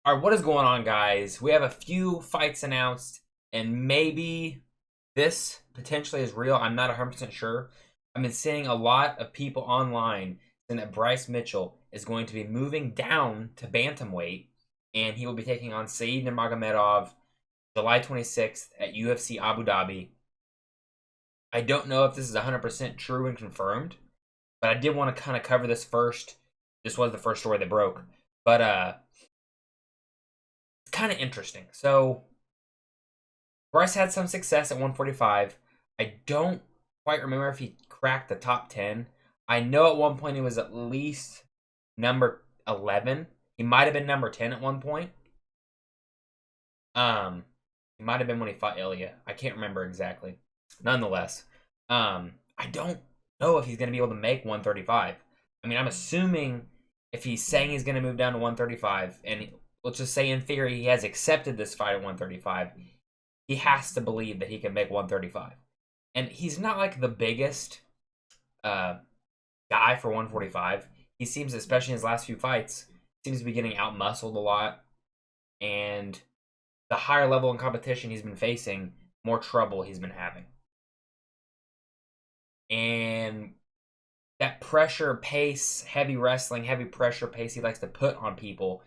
All right, what is going on, guys? We have a few fights announced, and maybe this potentially is real. I'm not 100% sure. I've been seeing a lot of people online saying that Bryce Mitchell is going to be moving down to bantamweight, and he will be taking on Said Nurmagomedov July 26th at UFC Abu Dhabi. I don't know if this is 100% true and confirmed, but I did want to kind of cover this first. This was the first story that broke, but it's kind of interesting. So Bryce had some success at 145. I don't quite remember if he cracked the top 10. I know at one point he was at least number 11. He might have been number 10 at one point. He might have been when he fought Ilya. I can't remember exactly. Nonetheless, I don't know if he's going to be able to make 135. I mean, I'm assuming if he's saying he's going to move down to 135, and let's just say in theory he has accepted this fight at 135, he has to believe that he can make 135. And he's not like the biggest guy for 145. He seems, especially in his last few fights, seems to be getting out-muscled a lot. And the higher level in competition he's been facing, more trouble he's been having. And that pressure pace, heavy wrestling, heavy pressure pace he likes to put on people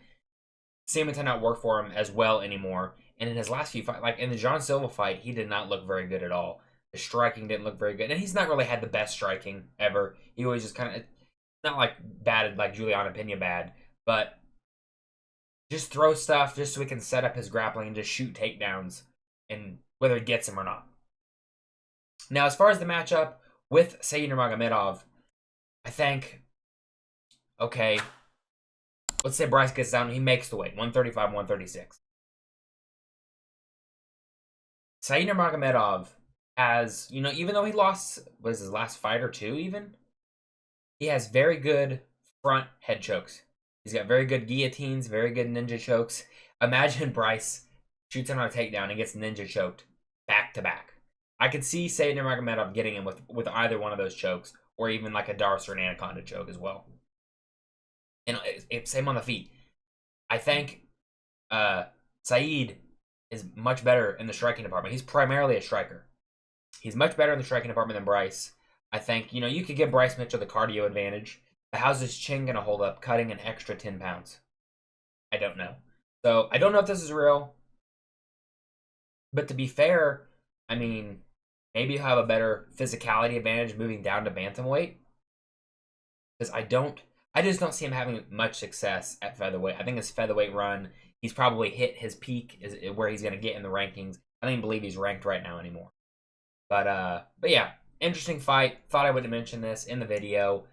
seeming to not work for him as well anymore. And in his last few fights, like in the John Silva fight, he did not look very good at all. The striking didn't look very good. And he's not really had the best striking ever. He always just kind of, not like bad, like Juliana Pena bad, but just throw stuff just so he can set up his grappling and just shoot takedowns, and whether it gets him or not. Now, as far as the matchup with Said Nurmagomedov, I think, okay, let's say Bryce gets down, he makes the weight, 135, 136. Said Nurmagomedov has, even though he lost, was his last fight or two even, he has very good front head chokes. He's got very good guillotines, very good ninja chokes. Imagine Bryce shoots him on a takedown and gets ninja choked back to back. I could see Said Nurmagomedov getting him with either one of those chokes, or even like a Darce or an Anaconda choke as well. And same on the feet. I think Said is much better in the striking department. He's primarily a striker. He's much better in the striking department than Bryce. I think, you could give Bryce Mitchell the cardio advantage. But how's his chin going to hold up cutting an extra 10 pounds? I don't know. So, I don't know if this is real. But to be fair, I mean, maybe he'll have a better physicality advantage moving down to bantamweight. Because I just don't see him having much success at featherweight. I think his featherweight run, he's probably hit his peak, is where he's going to get in the rankings. I don't even believe he's ranked right now anymore. But yeah, interesting fight. Thought I would mention this in the video.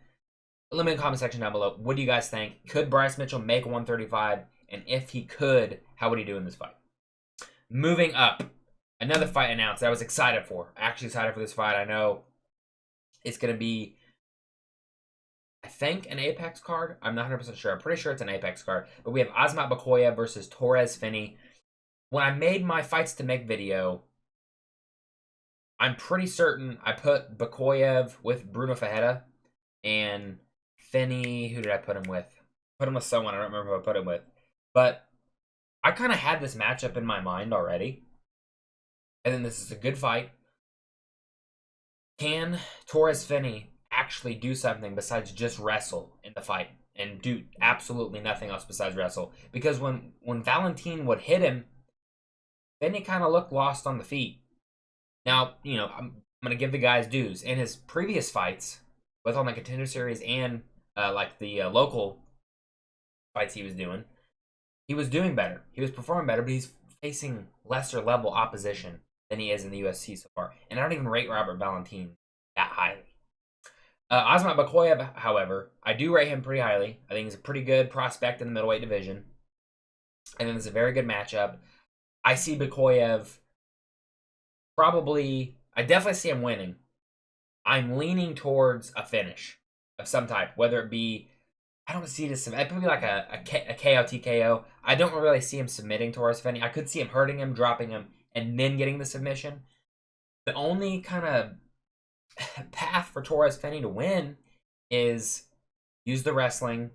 Let me in the comment section down below. What do you guys think? Could Bryce Mitchell make 135? And if he could, how would he do in this fight? Moving up, another fight announced that I was excited for. Actually excited for this fight. I know it's going to be, I think, an Apex card. I'm not 100% sure. I'm pretty sure it's an Apex card. But we have Azamat Bakoyev versus Torrez Finney. When I made my fights to make video, I'm pretty certain I put Bakoyev with Bruno Fajeda, and Finney, who did I put him with? Put him with someone. I don't remember who I put him with. But I kind of had this matchup in my mind already. And then this is a good fight. Can Torrez Finney actually do something besides just wrestle in the fight and do absolutely nothing else besides wrestle? Because when Valentin would hit him, Finney kind of looked lost on the feet. Now, I'm going to give the guys dues. In his previous fights, both on the Contender Series and like the local fights he was doing better. He was performing better, but he's facing lesser level opposition than he is in the UFC so far. And I don't even rate Robert Valentin that highly. Azamat Bakoyev, however, I do rate him pretty highly. I think he's a pretty good prospect in the middleweight division. And then it's a very good matchup. I see Bakoyev I definitely see him winning. I'm leaning towards a finish of some type, whether it be, I don't see this, it could be like a KO TKO. I don't really see him submitting Torrez Finney. I could see him hurting him, dropping him, and then getting the submission. The only kind of path for Torrez Finney to win is use the wrestling,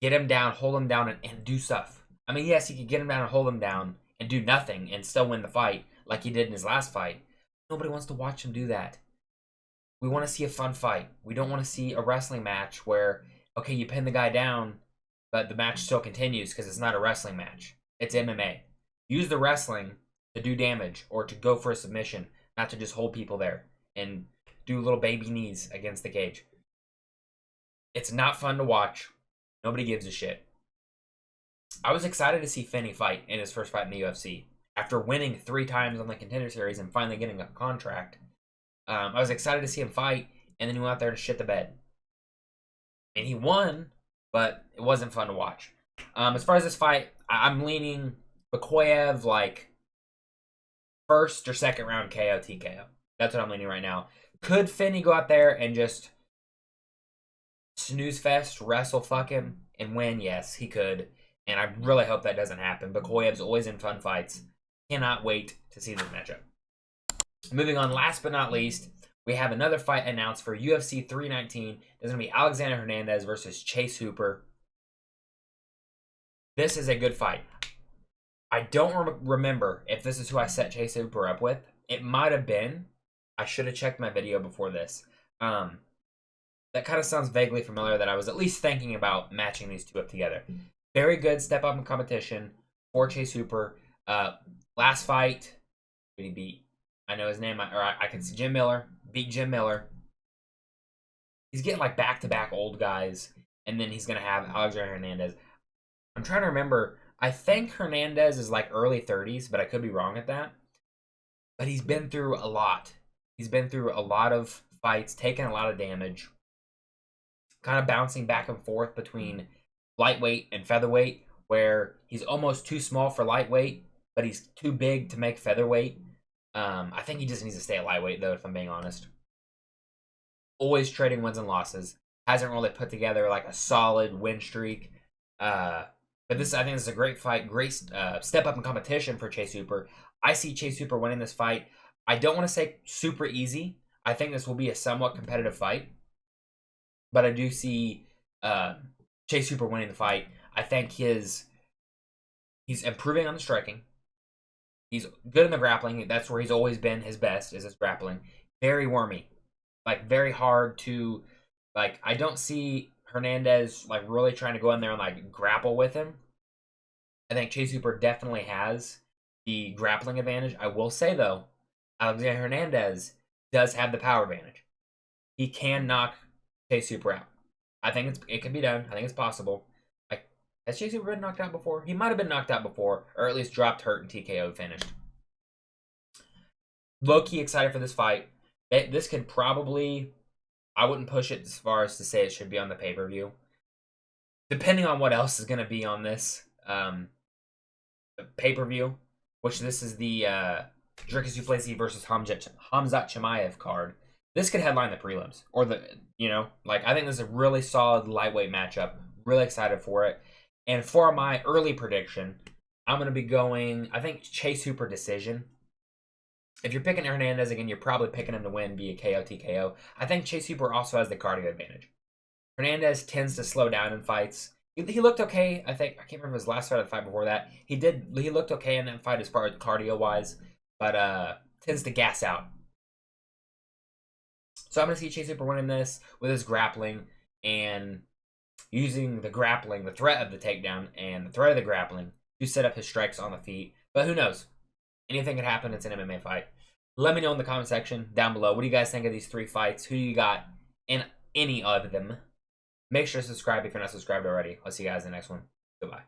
get him down, hold him down, and do stuff. I mean, yes, he could get him down and hold him down and do nothing and still win the fight like he did in his last fight. Nobody wants to watch him do that. We want to see a fun fight. We don't want to see a wrestling match where, okay, you pin the guy down, but the match still continues because it's not a wrestling match. It's MMA. Use the wrestling to do damage or to go for a submission, not to just hold people there and do little baby knees against the cage. It's not fun to watch. Nobody gives a shit. I was excited to see Finney fight in his first fight in the UFC. After winning 3 times on the Contender Series and finally getting a contract, I was excited to see him fight, and then he went out there to shit the bed. And he won, but it wasn't fun to watch. As far as this fight, I'm leaning Bikoyev like first or second round KO, TKO. That's what I'm leaning right now. Could Finney go out there and just snooze fest, wrestle fuck him, and win? Yes, he could. And I really hope that doesn't happen. Bikoyev's always in fun fights. Cannot wait to see this matchup. Moving on, last but not least, we have another fight announced for UFC 319. There's going to be Alexander Hernandez versus Chase Hooper. This is a good fight. I don't remember if this is who I set Chase Hooper up with. It might have been. I should have checked my video before this. That kind of sounds vaguely familiar that I was at least thinking about matching these two up together. Very good step up in competition for Chase Hooper. Last fight, who did he beat? I know his name, I can see Jim Miller. Beat Jim Miller. He's getting like back-to-back old guys, and then he's going to have Alexander Hernandez. I'm trying to remember. I think Hernandez is like early 30s, but I could be wrong at that. But he's been through a lot. He's been through a lot of fights, taken a lot of damage. Kind of bouncing back and forth between lightweight and featherweight, where he's almost too small for lightweight, but he's too big to make featherweight. I think he just needs to stay at lightweight, though, if I'm being honest. Always trading wins and losses. Hasn't really put together like a solid win streak. But this, I think this is a great fight. Great step up in competition for Chase Hooper. I see Chase Hooper winning this fight. I don't want to say super easy. I think this will be a somewhat competitive fight. But I do see Chase Hooper winning the fight. I think he's improving on the striking. He's good in the grappling. That's where he's always been his best, is his grappling. Very wormy. Like, very hard to... Like, I don't see Hernandez, like, really trying to go in there and, like, grapple with him. I think Chase Hooper definitely has the grappling advantage. I will say, though, Alexander Hernandez does have the power advantage. He can knock Chase Hooper out. I think it can be done. I think it's possible. Has Chase Hooper been knocked out before? He might have been knocked out before, or at least dropped, hurt, and TKO finished. Low-key excited for this fight. This could probably... I wouldn't push it as far as to say it should be on the pay-per-view. Depending on what else is going to be on this pay-per-view, which this is the Dricus du Plessis versus Hamzat Chimaev card. This could headline the prelims. Or the, I think this is a really solid lightweight matchup. Really excited for it. And for my early prediction, I'm going to be going, I think, Chase Hooper decision. If you're picking Hernandez, again, you're probably picking him to win via KO, TKO. I think Chase Hooper also has the cardio advantage. Hernandez tends to slow down in fights. He looked okay, I think. I can't remember his last fight or the fight before that. He looked okay in that fight as far as cardio-wise, but tends to gas out. So I'm going to see Chase Hooper winning this with his grappling and using the grappling, the threat of the takedown, and the threat of the grappling to set up his strikes on the feet. But who knows? Anything could happen. It's an MMA fight. Let me know in the comment section down below. What do you guys think of these 3 fights? Who you got in any of them? Make sure to subscribe if you're not subscribed already. I'll see you guys in the next one. Goodbye.